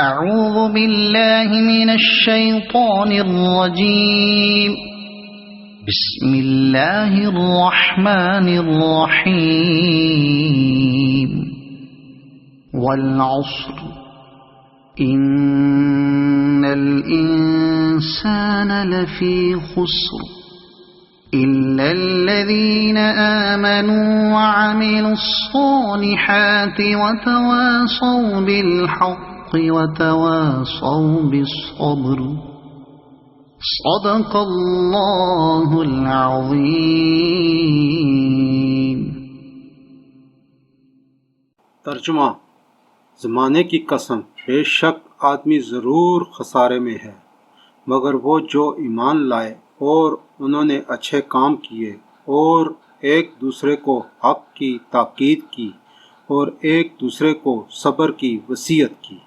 أعوذ بالله من الشيطان الرجيم بسم الله الرحمن الرحيم والعصر إن الإنسان لفي خسر إلا الذين آمنوا وعملوا الصالحات وتواصوا بالحق وتواصوا بالصبر صدق اللہ العظیم۔ ترجمہ: زمانے کی قسم، بے شک آدمی ضرور خسارے میں ہے، مگر وہ جو ایمان لائے اور انہوں نے اچھے کام کیے اور ایک دوسرے کو حق کی تاکید کی اور ایک دوسرے کو صبر کی وصیت کی۔